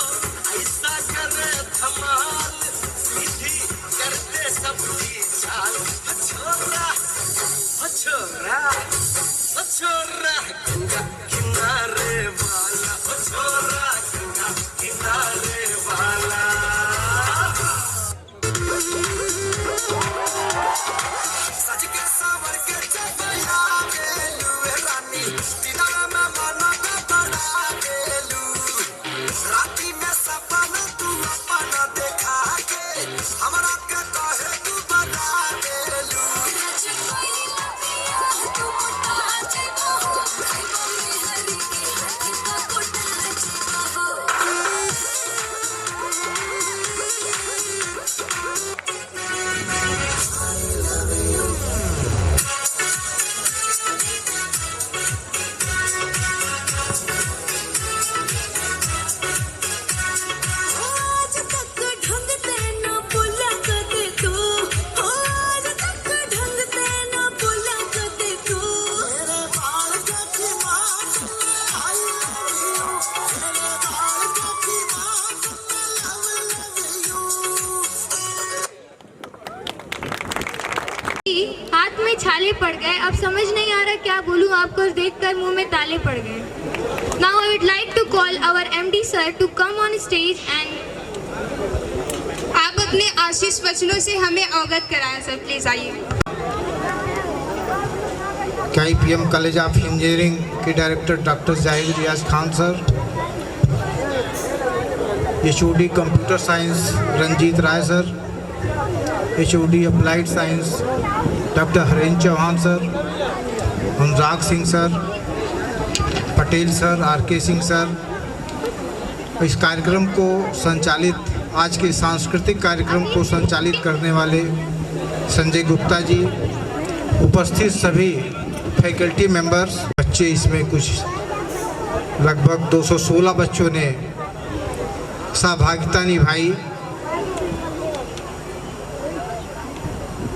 ऐसा करे धमाल, सीधी करते सबकी चाल, छोरा छोरा छोरा गंगा किनारे वाला, छोरा गंगा किनारे वाला। सज के सावर के चपया गेलू रानी, दिना में मना का बड़ा गेलू, राती में सपना तू अपना देखा के हमरा के कहे तू बता गेलू। हाथ में छाले पड़ गए, अब समझ नहीं आ रहा क्या बोलूं, आपको देखकर मुंह में ताले पड़ गए। Now I would like to call our MD sir to come on stage and आप अपने आशीष वचनों से हमें अवगत कराएं सर, प्लीज आइए। KIPM कॉलेज ऑफ इंजीनियरिंग के director doctor Zahid Riyaz Khan sir, HOD computer science Ranjeet Rai sir, HOD applied science doctor Harendra Chauhan sir, Anurag Singh sir, Patel sir, RK Singh sir. इस कार्यक्रम को संचालित, आज के सांस्कृतिक कार्यक्रम को संचालित करने वाले संजय गुप्ता जी, उपस्थित सभी फैकल्टी मेंबर्स, बच्चे, इसमें कुछ लगभग 216 बच्चों ने सहभागिता निभाई।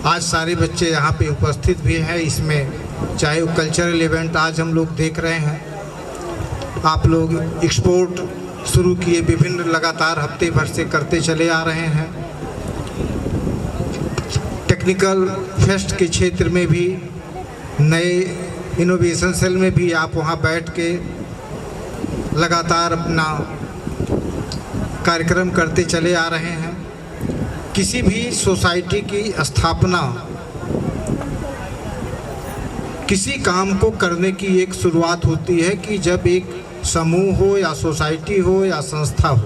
आज सारे बच्चे यहाँ पे उपस्थित भी हैं। इसमें चाहे वो कल्चरल इवेंट आज हम लोग देख रहे हैं, आप लोग एक्सपोर्ट शुरू किए, विभिन्न लगातार हफ्ते भर से करते चले आ रहे हैं। टेक्निकल फेस्ट के क्षेत्र में भी, नए इनोवेशन सेल में भी आप वहाँ बैठ के लगातार अपना कार्यक्रम करते चले आ रहे हैं। किसी भी सोसाइटी की स्थापना किसी काम को करने की एक शुरुआत होती है कि जब एक समूह हो या सोसाइटी हो या संस्था हो,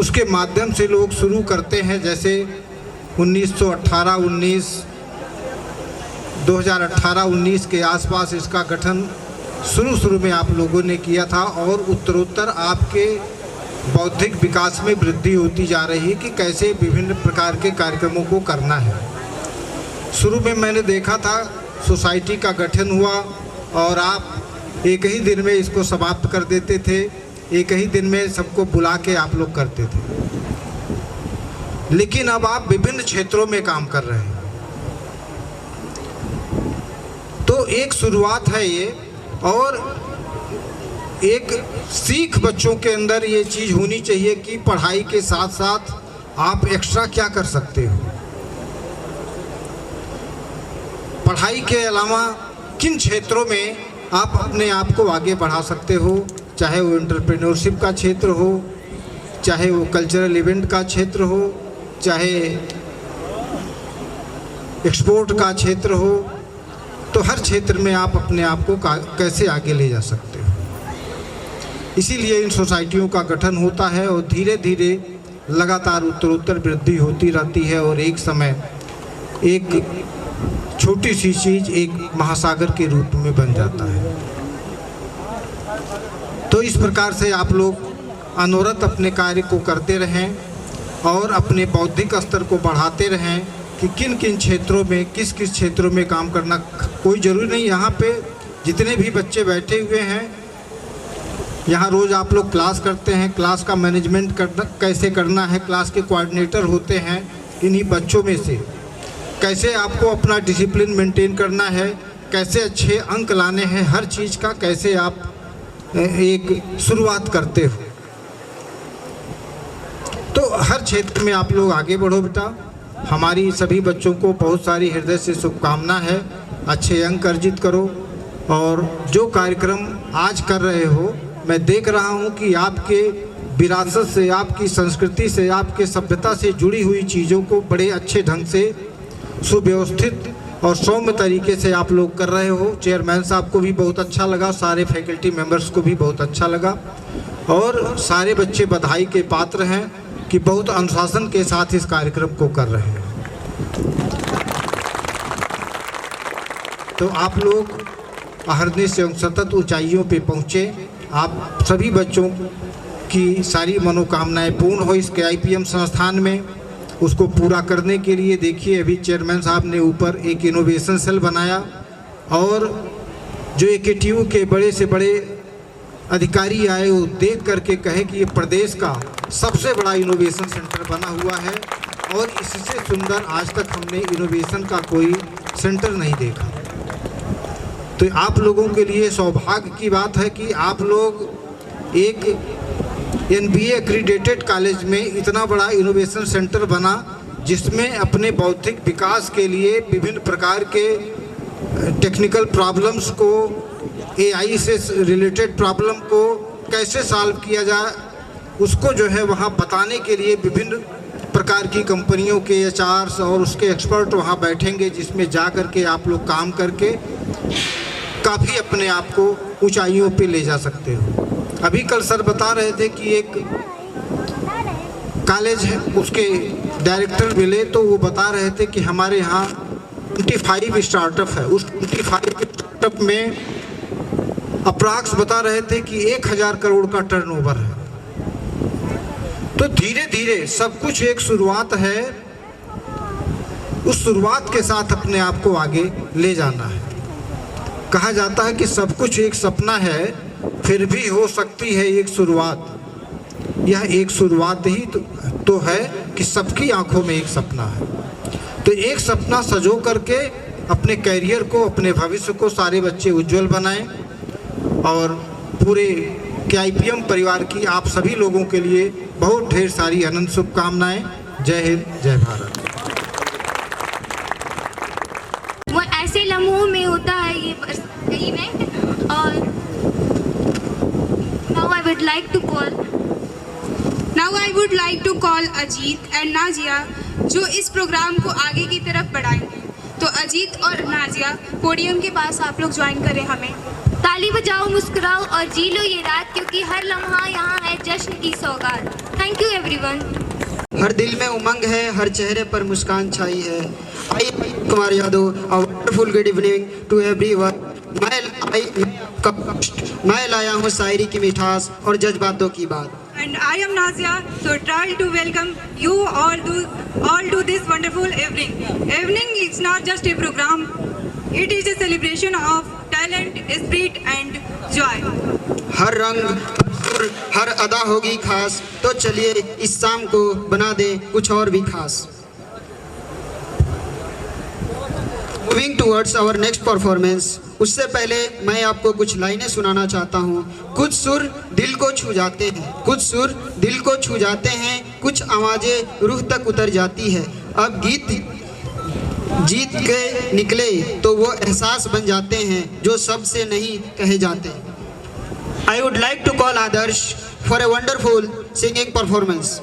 उसके माध्यम से लोग शुरू करते हैं। जैसे 2018-19 के आसपास इसका गठन शुरू में आप लोगों ने किया था और उत्तरोत्तर आपके बौद्धिक विकास में वृद्धि होती जा रही है कि कैसे विभिन्न प्रकार के कार्यक्रमों को करना है। शुरू में मैंने देखा था सोसाइटी का गठन हुआ और आप एक ही दिन में इसको समाप्त कर देते थे, एक ही दिन में सबको बुला के आप लोग करते थे। लेकिन अब आप विभिन्न क्षेत्रों में काम कर रहे हैं, तो एक शुरुआत है ये। और एक सीख बच्चों के अंदर ये चीज़ होनी चाहिए कि पढ़ाई के साथ साथ आप एक्स्ट्रा क्या कर सकते हो, पढ़ाई के अलावा किन क्षेत्रों में आप अपने आप को आगे बढ़ा सकते हो। चाहे वो एंटरप्रेन्योरशिप का क्षेत्र हो, चाहे वो कल्चरल इवेंट का क्षेत्र हो, चाहे एक्सपोर्ट का क्षेत्र हो, तो हर क्षेत्र में आप अपने आप को कैसे आगे ले जा सकते हो। इसीलिए इन सोसाइटियों का गठन होता है और धीरे धीरे लगातार उत्तरोत्तर वृद्धि होती रहती है और एक समय एक छोटी सी चीज़ एक महासागर के रूप में बन जाता है। तो इस प्रकार से आप लोग अनवरत अपने कार्य को करते रहें और अपने बौद्धिक स्तर को बढ़ाते रहें कि किन किन क्षेत्रों में किस किस क्षेत्रों में काम करना। कोई ज़रूरी नहीं, यहाँ पे जितने भी बच्चे बैठे हुए हैं, यहाँ रोज़ आप लोग क्लास करते हैं, क्लास का मैनेजमेंट कैसे करना है, क्लास के कोऑर्डिनेटर होते हैं। इन्हीं बच्चों में से कैसे आपको अपना डिसिप्लिन मेंटेन करना है, कैसे अच्छे अंक लाने हैं, हर चीज़ का कैसे आप एक शुरुआत करते हो। तो हर क्षेत्र में आप लोग आगे बढ़ो बेटा। हमारी सभी बच्चों को बहुत सारी हृदय से शुभकामना है। अच्छे अंक अर्जित करो और जो कार्यक्रम आज कर रहे हो, मैं देख रहा हूँ कि आपके विरासत से, आपकी संस्कृति से, आपके सभ्यता से जुड़ी हुई चीज़ों को बड़े अच्छे ढंग से सुव्यवस्थित और सौम्य तरीके से आप लोग कर रहे हो। चेयरमैन साहब को भी बहुत अच्छा लगा, सारे फैकल्टी मेंबर्स को भी बहुत अच्छा लगा और सारे बच्चे बधाई के पात्र हैं कि बहुत अनुशासन के साथ इस कार्यक्रम को कर रहे हैं। तो आप लोग अहरनिश एवं सतत ऊंचाइयों पे पहुँचे। आप सभी बच्चों की सारी मनोकामनाएं पूर्ण हो इस KIPM संस्थान में। उसको पूरा करने के लिए देखिए, अभी चेयरमैन साहब ने ऊपर एक इनोवेशन सेल बनाया और जो AKTU के बड़े से बड़े अधिकारी आए, वो देख करके कहे कि ये प्रदेश का सबसे बड़ा इनोवेशन सेंटर बना हुआ है और इससे सुंदर आज तक हमने इनोवेशन का कोई सेंटर नहीं देखा। तो आप लोगों के लिए सौभाग्य की बात है कि आप लोग एक NBA एक्रीडेटेड कॉलेज में इतना बड़ा इनोवेशन सेंटर बना, जिसमें अपने बौद्धिक विकास के लिए विभिन्न प्रकार के टेक्निकल प्रॉब्लम्स को, AI से रिलेटेड प्रॉब्लम को कैसे सॉल्व किया जाए, उसको जो है वहाँ बताने के लिए विभिन्न प्रकार की कंपनियों के HRs और उसके एक्सपर्ट वहाँ बैठेंगे, जिसमें जा कर के आप लोग काम करके काफ़ी अपने आप को ऊंचाइयों पे ले जा सकते हो। अभी कल सर बता रहे थे कि एक कॉलेज है, उसके डायरेक्टर मिले तो वो बता रहे थे कि हमारे यहाँ 25 स्टार्टअप है। उस 25 स्टार्टअप में अप्रॉक्स बता रहे थे कि 1000 करोड़ का टर्नओवर है। तो धीरे धीरे सब कुछ एक शुरुआत है, उस शुरुआत के साथ अपने आप को आगे ले जाना है। कहा जाता है कि सब कुछ एक सपना है, फिर भी हो सकती है एक शुरुआत। यह एक शुरुआत ही तो है कि सबकी आंखों में एक सपना है। तो एक सपना सजो करके अपने कैरियर को, अपने भविष्य को सारे बच्चे उज्जवल बनाएं। और पूरे KIPM परिवार की आप सभी लोगों के लिए बहुत ढेर सारी अनंत शुभकामनाएं। जय हिंद, जय भारत। वो ऐसे लम्हों में होता है ये इवेंट। और now I would like to call Ajit and Nazia, जो इस प्रोग्राम को आगे की तरफ बढ़ाएंगे। तो अजीत और नाजिया पोडियम के पास आप लोग ज्वाइन करें हमें। ताली बजाओ, मुस्कुराओ और जी लो ये रात, क्योंकि हर लम्हा यहाँ है जश्न की सौगात। Thank you everyone. हर दिल में उमंग है, हर चेहरे पर मुस्कान छाई है। I Kumar Yadav, a wonderful good evening to everyone. मैं लाया हूँ शायरी की मिठास और जज्बातों की बात। And I am Nazia, so try to welcome you all to this wonderful evening. Evening is not just a program; it is a celebration of talent, spirit, and joy. हर रंग हर अदा होगी खास, तो चलिए इस शाम को बना दे कुछ और भी खास। Moving towards our next performance, उससे पहले मैं आपको कुछ लाइनें सुनाना चाहता हूँ। कुछ सुर दिल को छू जाते हैं, कुछ सुर दिल को छू जाते हैं, कुछ आवाज़ें रूह तक उतर जाती है। अब गीत जीत के निकले तो वो एहसास बन जाते हैं जो सबसे नहीं कहे जाते। I would like to call Adarsh for a wonderful singing performance.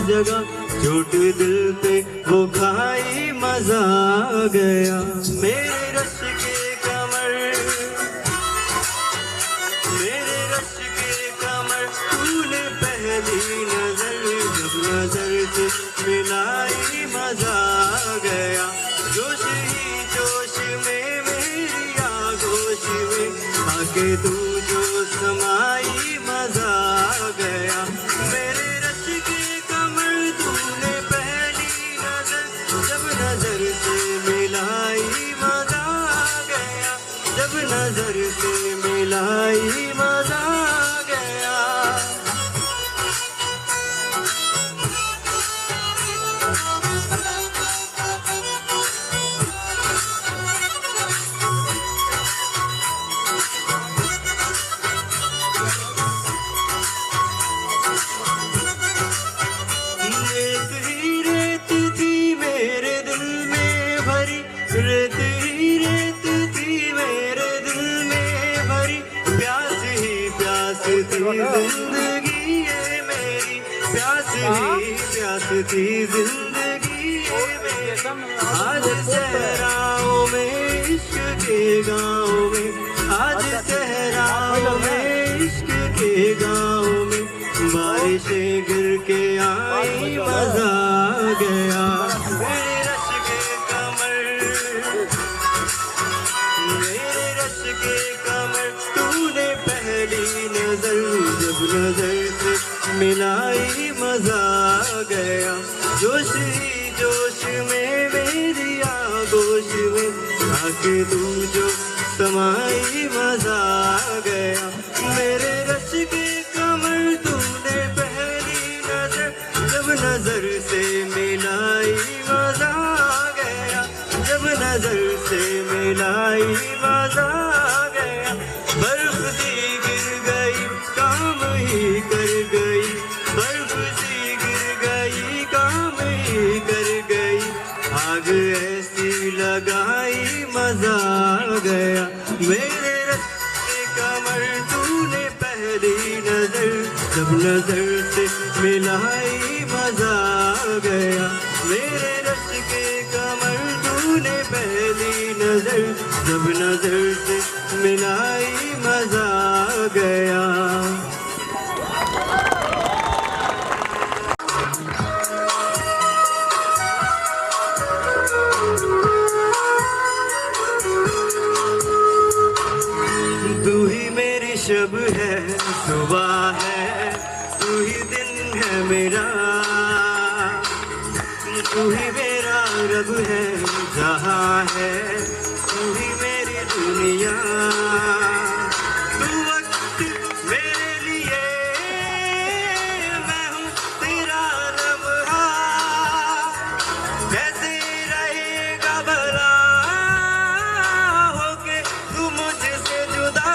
जगह चोट दिल पे वो खाई मजा आ गया। मेरे रश के कमर, मेरे रश के कमर, तूने पहली नजर जब नजर से मिलाई मजा आ गया। जोश ही जोश में मेरी आगोश में आके तू जो समाई मजा आ गया। मेरे नजर से मिलाई मजा आ गया। रेत ही रेत थी मेरे दिल में भरी, रेत ही रेत थी मेरे जिंदगी है मेरी, प्यास ही प्यास थी जिंदगी है मेरी। आज सहराओं में इश्क के गाँव में, आज सहराओं में इश्क के गाँव में बारिशें गिर के आई मजा आ गया। मेरे रश के कमर, मेरे रश के कमर, तूने पहली नजर जब नजर से मिलाई मजा आ गया। जोश ही जोश में मेरी आगोश में आके तू जो समाई मजा आ गया। मेरे रश के कमर, तूने पहली नजर जब नजर से मिलाई मजा आ गया। जब नजर से मिलाई मजा आ गया। बर्फ सी गिर गई काम ही कर गई, बर्फ सी गिर गई काम ही कर गई। आग ऐसी मजा आ गया मेरे रस्ते कमर तूने पहली नजर जब नजर से मिलाई मजा आ गया मेरे रस्ते कमर तूने पहली नजर जब नजर से मिलाई मजा आ गया। तू ही मेरी शब है सुबह है तू ही दिन है मेरा तू ही मेरा रब है जहाँ है तू ही मेरी दुनिया तू वक्त मेरे लिए मैं हूँ तेरा लम्हा कैसे रहेगा भला होके तू मुझसे जुदा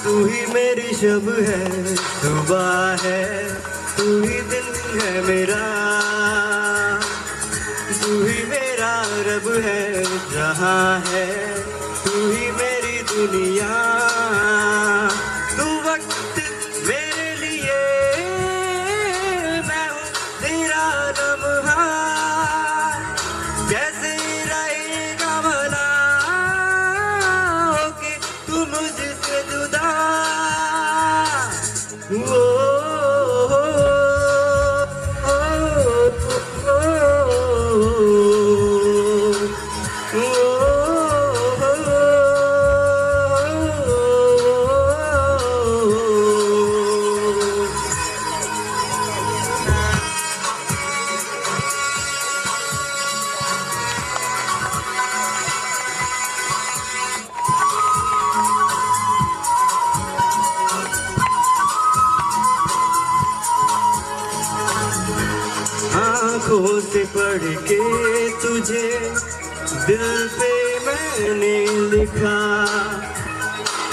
तू ही मेरी शब है सुबह है तू ही दिन है मेरा तू ही मेरा रब है जहाँ है तू ही मेरी दुनिया तू वक्त मेरे लिए मैं हूँ तेरा लम्हा कैसे रहेगा भला होके तू मुझसे जुदा आँखों से पढ़ के तुझे दिल पे मैंने लिखा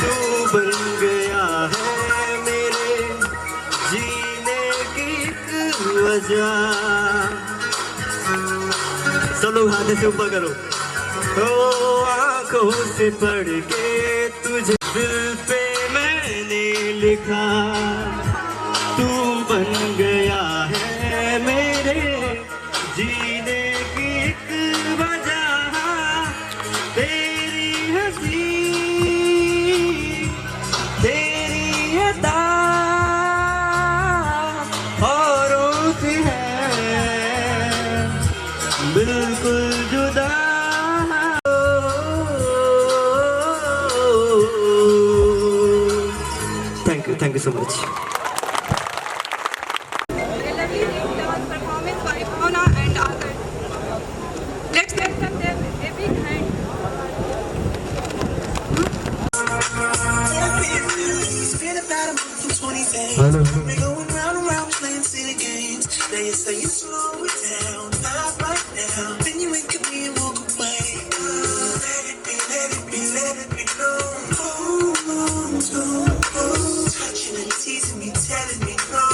तू बन गया है मेरे जीने की एक वजह सब लोग हाथ से ऊपर करो तो आँखों से पढ़ के तुझे दिल पे मैंने लिखा तू बन गया है मेरे जीने की एक वजह तेरी हंसी तेरी अदा औरों से है बिल्कुल जुदा thank you so much. Hello. We're going round and round playing silly games. They say you slow it down, not right now. Then you wink at me and walk away. Let it be, let it be, let it be known. Touching and teasing me, telling me no.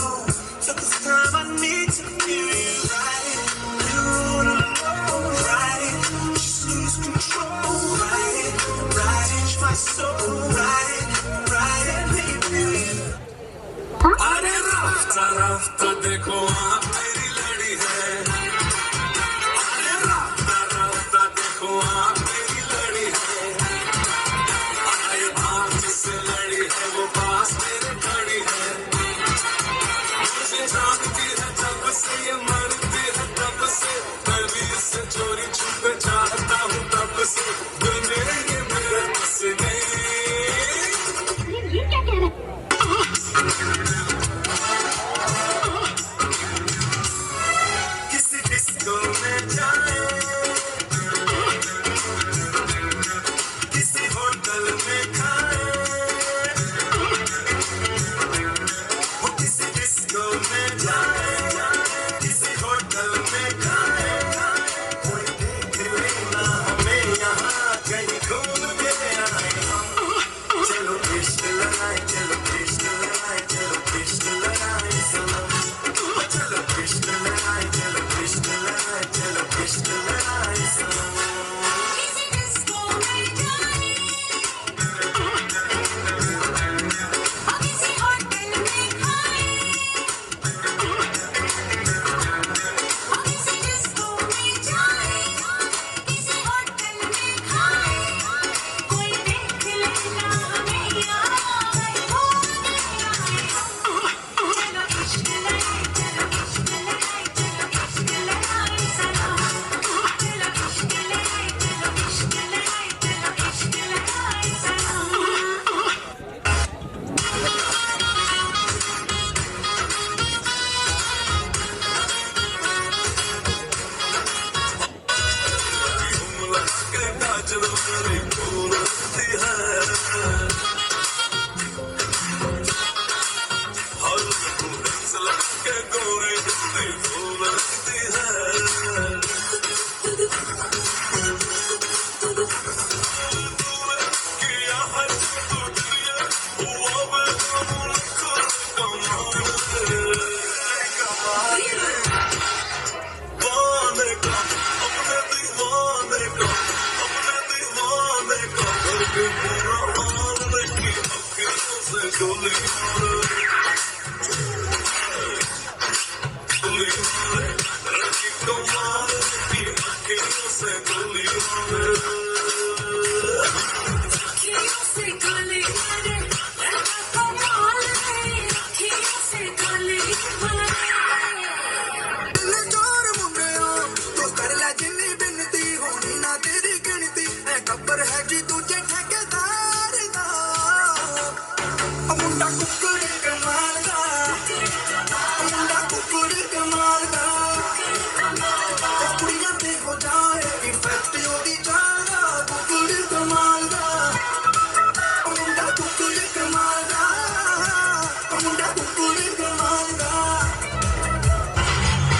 So this time I need to feel it right. You don't know, right? Just lose control, right? Right, my soul, right? अरे रास्ता रास्ता देखो आप मेरी लड़ी है अरे रास्ता रास्ता देखो आप मेरी लड़ी है आए भाग से लड़ी है वो पास मेरे खड़ी है मुझे जानती है जब से ये मरती है तब से मैं भी इससे चोरी छुपे चाहता हूँ तब से दुनिया ये मेरे बस नहीं ये क्या कह रहा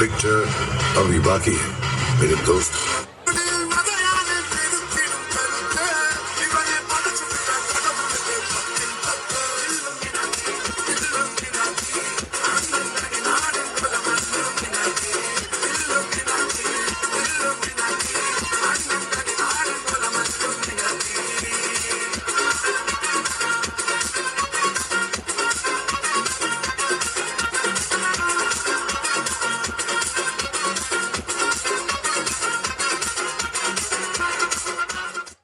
पिक्चर अभी बाकी है मेरे दोस्त।